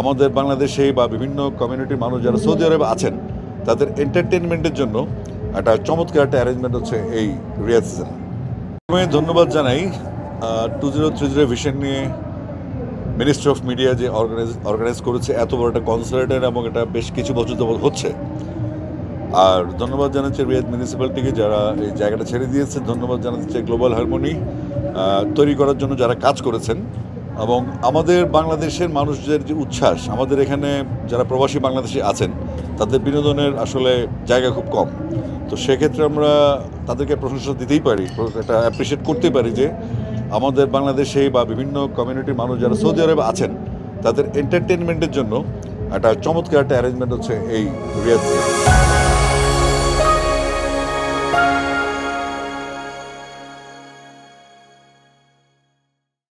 আমাদের বাংলাদেশে বা বিভিন্ন কমিউনিটির মানুষ যারা সৌদি আরবে আছেন তাদের এন্টারটেনমেন্টের জন্য একটা চমৎকার একটা অ্যারেঞ্জমেন্ট হচ্ছে এই রিয়াদ সিজন। আমি ধন্যবাদ জানাই 2030 ভিশন নিয়ে মিনিস্ট্রি অফ মিডিয়া যে অর্গানাইজ করেছে এত বড় একটা কনসার্টের, এবং এটা বেশ কিছু বছর যাবত হচ্ছে। আর ধন্যবাদ জানাচ্ছি রিয়াদ মিউনিসিপ্যালিটিকে যারা এই জায়গাটা ছেড়ে দিয়েছে। ধন্যবাদ জানাচ্ছি গ্লোবাল হারমোনি তৈরি করার জন্য যারা কাজ করেছেন, এবং আমাদের বাংলাদেশের মানুষদের যে উচ্ছ্বাস, আমাদের এখানে যারা প্রবাসী বাংলাদেশি আছেন তাদের বিনোদনের আসলে জায়গা খুব কম। তো সেক্ষেত্রে আমরা তাদেরকে প্রশংসা দিতেই পারি, এটা অ্যাপ্রিসিয়েট করতেই পারি যে আমাদের বাংলাদেশে বা বিভিন্ন কমিউনিটির মানুষ যারা সৌদি আরবে আছেন তাদের এন্টারটেনমেন্টের জন্য একটা চমৎকার একটা অ্যারেঞ্জমেন্ট হচ্ছে এই রিয়াদ।